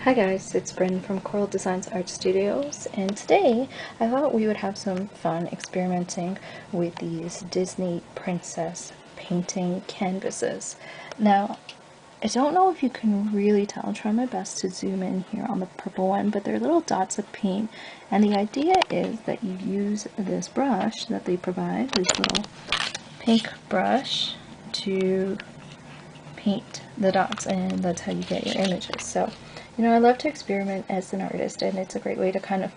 Hi guys, it's Bryn from Coral Designs Art Studios, and today I thought we would have some fun experimenting with these Disney princess painting canvases. Now, I don't know if you can really tell. I'll try my best to zoom in here on the purple one, but they're little dots of paint, and the idea is that you use this brush that they provide, this little pink brush, to paint the dots, and that's how you get your images. So, I love to experiment as an artist, and it's a great way to kind of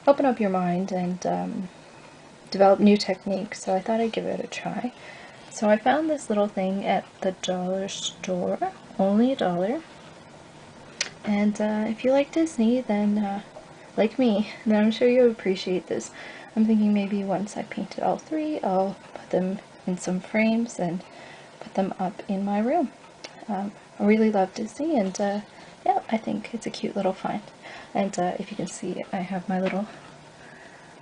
open up your mind and develop new techniques, so I thought I'd give it a try. So I found this little thing at the dollar store, only $1. And if you like Disney, then like me, then I'm sure you'll appreciate this. I'm thinking maybe once I painted all three, I'll put them in some frames and put them up in my room. I really love Disney, and yeah, I think it's a cute little find. And if you can see, I have my little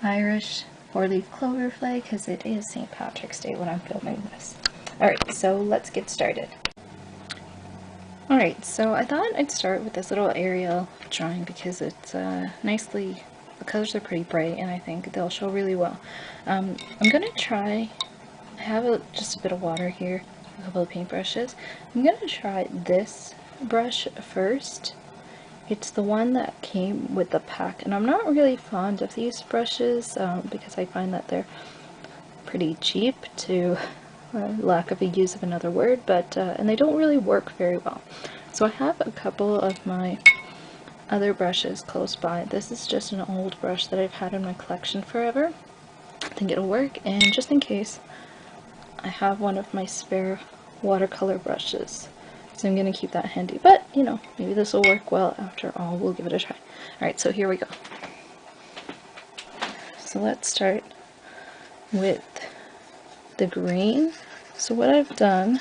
Irish 4-leaf clover flag because it is St. Patrick's Day when I'm filming this. Alright, so let's get started. Alright, so I thought I'd start with this little Ariel drawing because it's the colors are pretty bright, and I think they'll show really well. I'm gonna try, I have just a bit of water here, a couple of paintbrushes. I'm gonna try this brush first. It's the one that came with the pack, and I'm not really fond of these brushes because I find that they're pretty cheap, to lack of a use of another word, but and they don't really work very well. So I have a couple of my other brushes close by. This is just an old brush that I've had in my collection forever. I think it'll work, and just in case, I have one of my spare watercolor brushes, so I'm gonna keep that handy. But maybe this will work well after all. We'll give it a try. Alright, so here we go. So let's start with the green. So what I've done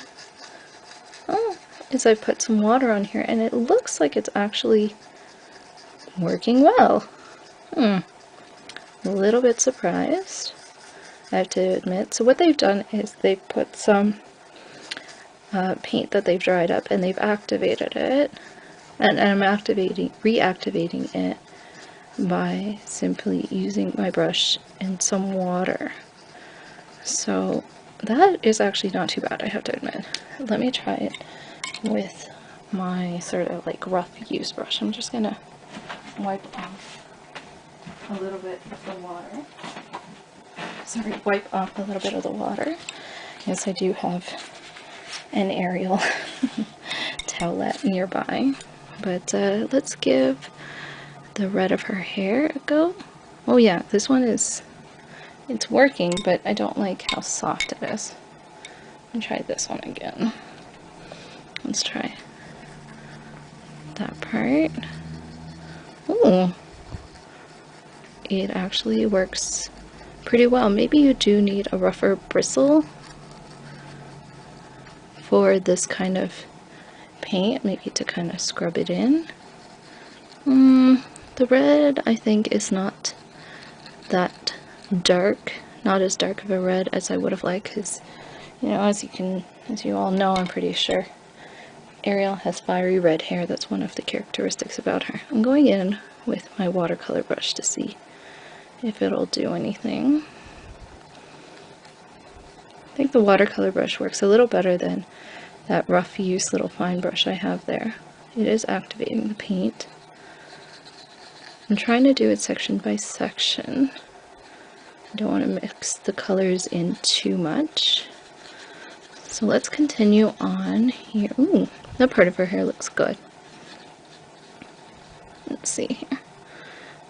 is I've put some water on here, and it looks like it's actually working well. A little bit surprised, I have to admit. So what they've done is they've put some paint that they've dried up, and they've activated it, and I'm reactivating it by simply using my brush and some water. So that is actually not too bad, I have to admit. Let me try it with my sort of like rough use brush. I'm just gonna wipe off a little bit of the water. Wipe off a little bit of the water. Yes, I do have an Ariel towelette nearby, but let's give the red of her hair a go. Oh yeah, this one it's working, but I don't like how soft it is. I'll try this one again. Let's try that part. Ooh, it actually works pretty well. Maybe you do need a rougher bristle for this kind of paint, maybe to kind of scrub it in. The red, I think, is not that dark, not as dark of a red as I would have liked, because as you all know, I'm pretty sure Ariel has fiery red hair. That's one of the characteristics about her. I'm going in with my watercolor brush to see if it'll do anything. I think the watercolor brush works a little better than that rough use little fine brush I have there. It is activating the paint. I'm trying to do it section by section. I don't want to mix the colors in too much. So let's continue on here. Ooh, that part of her hair looks good. Let's see here.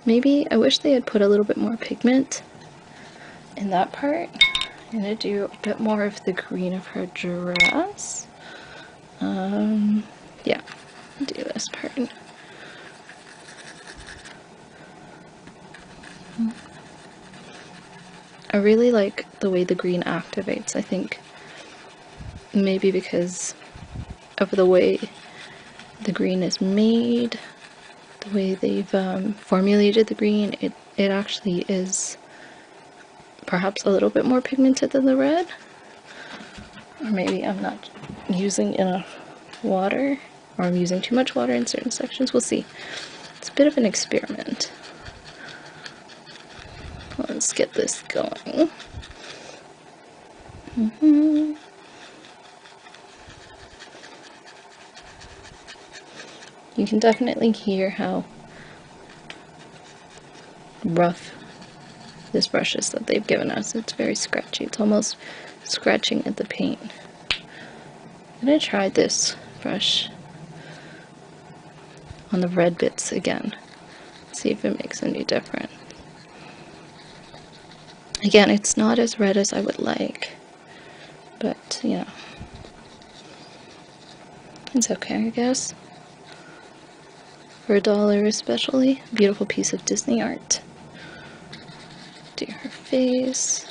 Maybe I wish they had put a little bit more pigment in that part. I'm gonna do a bit more of the green of her dress. Yeah, do this part. I really like the way the green activates. I think maybe because of the way the green is made, the way they've formulated the green, it actually is perhaps a little bit more pigmented than the red. Or maybe I'm not using enough water or I'm using too much water in certain sections. We'll see. It's a bit of an experiment. Let's get this going. You can definitely hear how rough this brush is that they've given us. It's very scratchy. It's almost scratching at the paint. I'm gonna try this brush on the red bits again. See if it makes any difference. Again, it's not as red as I would like, but you know, it's okay, I guess. For $1 especially, beautiful piece of Disney art. Do her face.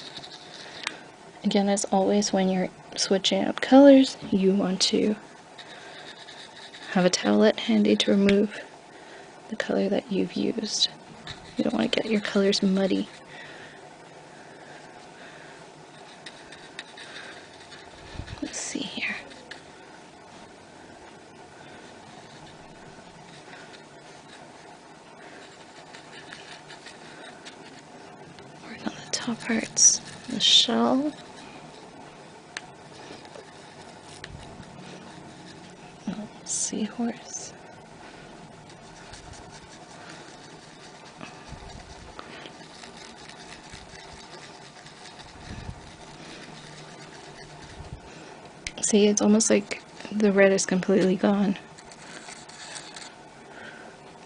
Again, as always, when you're switching up colors, you want to have a towelette handy to remove the color that you've used. You don't want to get your colors muddy. Let's see here. Work on the top parts, the shell. Seahorse. See, it's almost like the red is completely gone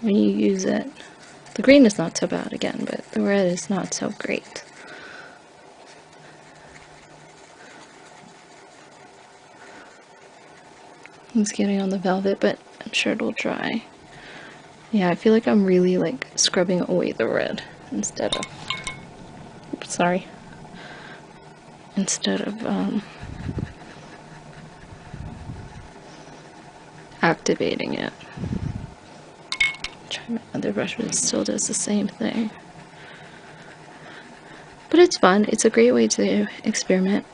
when you use it. The green is not so bad again, but the red is not so great. It's getting on the velvet, but I'm sure it'll dry. Yeah, I feel like I'm really like scrubbing away the red instead of, oops, sorry, instead of activating it. Try my other brush, but it still does the same thing. But it's fun. It's a great way to experiment.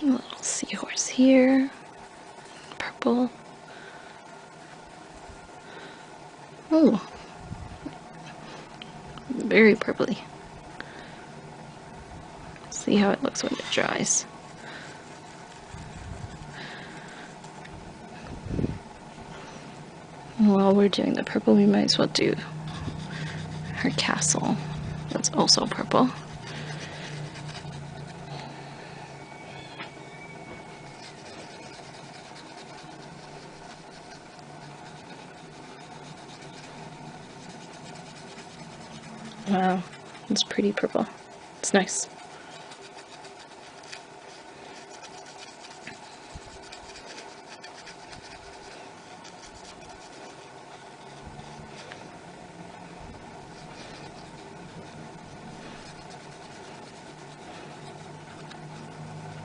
A little seahorse here, purple. Oh, very purpley. See how it looks when it dries. While we're doing the purple, we might as well do her castle. That's also purple. Wow, it's pretty purple. It's nice.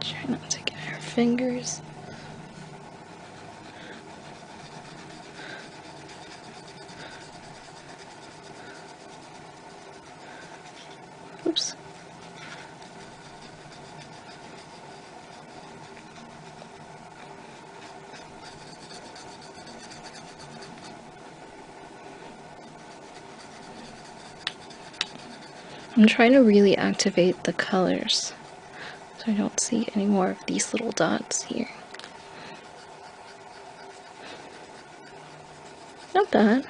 Try not to get her fingers. Oops. I'm trying to really activate the colors so I don't see any more of these little dots here. Not bad.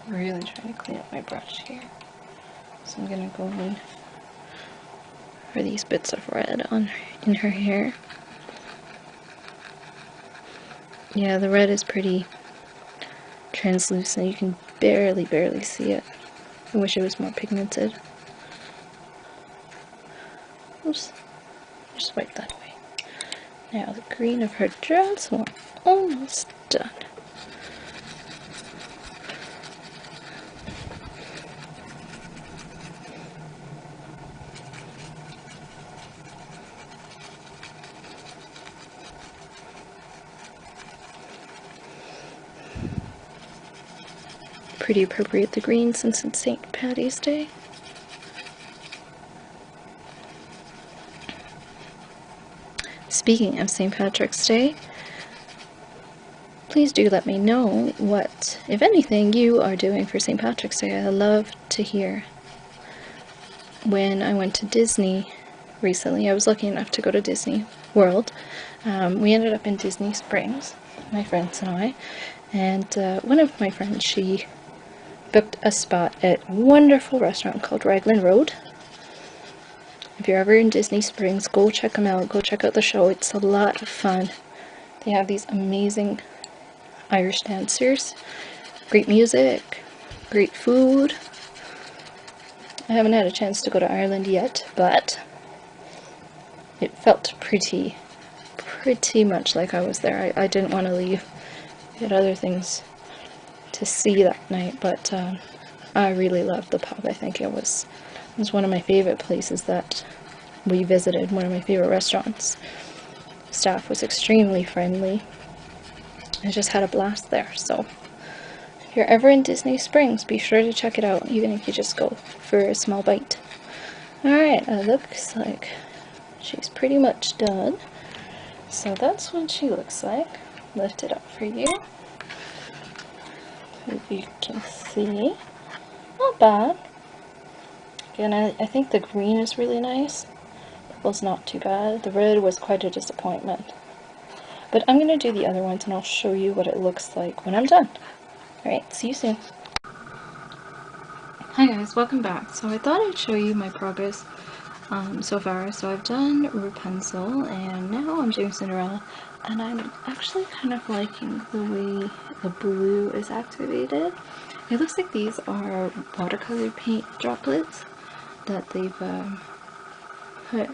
Really trying to clean up my brush here. So I'm gonna go in for these bits of red in her hair. Yeah, the red is pretty translucent. You can barely see it. I wish it was more pigmented. Oops. Just wipe that away. Now the green of her dress, we're almost done. Pretty appropriate, the green, since it's St. Paddy's Day. Speaking of St. Patrick's Day, please do let me know what, if anything, you are doing for St. Patrick's Day. I love to hear. When I went to Disney recently, I was lucky enough to go to Disney World. We ended up in Disney Springs, my friends and I, and one of my friends, she booked a spot at a wonderful restaurant called Raglan Road. If you're ever in Disney Springs, go check them out. Go check out the show. It's a lot of fun. They have these amazing Irish dancers, great music, great food. I haven't had a chance to go to Ireland yet, but it felt pretty much like I was there. I didn't want to leave. We had other things to see that night, but I really loved the pub. I think it was one of my favorite places that we visited, one of my favorite restaurants. Staff was extremely friendly. I just had a blast there, so if you're ever in Disney Springs, be sure to check it out, even if you just go for a small bite. Alright, it looks like she's pretty much done. So that's what she looks like. Lift it up for you. If you can see. Not bad. Again, I think the green is really nice. Purple's not too bad. The red was quite a disappointment. But I'm going to do the other ones and I'll show you what it looks like when I'm done. Alright, see you soon. Hi guys, welcome back. So I thought I'd show you my progress so far. So I've done Rapunzel and now I'm doing Cinderella. And I'm actually kind of liking the way the blue is activated. It looks like these are watercolor paint droplets that they've put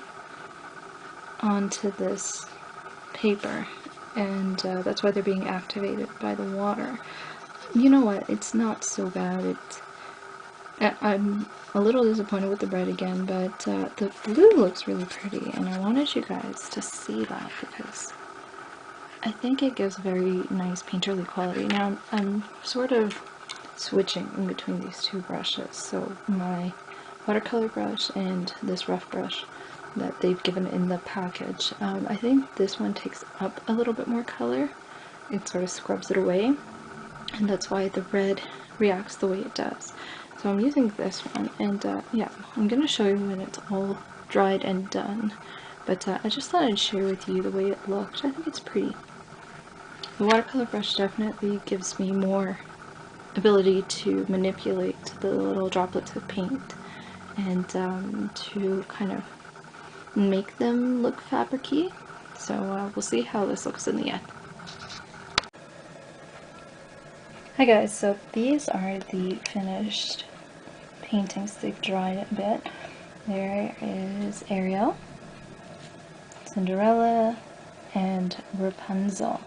onto this paper, and that's why they're being activated by the water. You know what, it's not so bad. I'm a little disappointed with the red again, but the blue looks really pretty, and I wanted you guys to see that because I think it gives very nice painterly quality. Now I'm sort of switching in between these two brushes, so my watercolor brush and this rough brush that they've given in the package. I think this one takes up a little bit more color. It sort of scrubs it away, and that's why the red reacts the way it does. So I'm using this one, and yeah, I'm going to show you when it's all dried and done. But I just thought I'd share with you the way it looked. I think it's pretty. The watercolor brush definitely gives me more ability to manipulate the little droplets of paint and to kind of make them look fabric-y. So we'll see how this looks in the end. Hi guys, so these are the finished paintings. They've dried a bit. There is Ariel, Cinderella, and Rapunzel.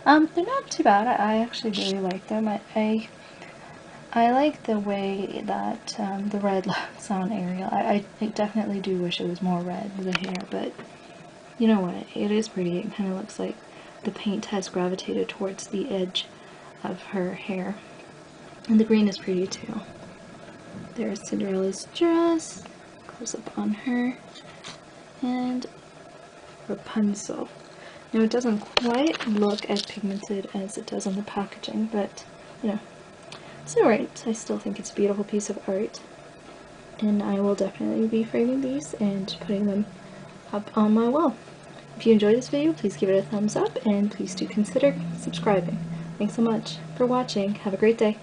They're not too bad. I actually really like them. I like the way that the red looks on Ariel. I definitely do wish it was more red, the hair, but you know what, it is pretty. It kind of looks like the paint has gravitated towards the edge of her hair. And the green is pretty too. There's Cinderella's dress, close up on her, and Rapunzel. Now it doesn't quite look as pigmented as it does on the packaging, but you know, it's alright. I still think it's a beautiful piece of art, and I will definitely be framing these and putting them up on my wall. If you enjoyed this video, please give it a thumbs up, and please do consider subscribing. Thanks so much for watching. Have a great day.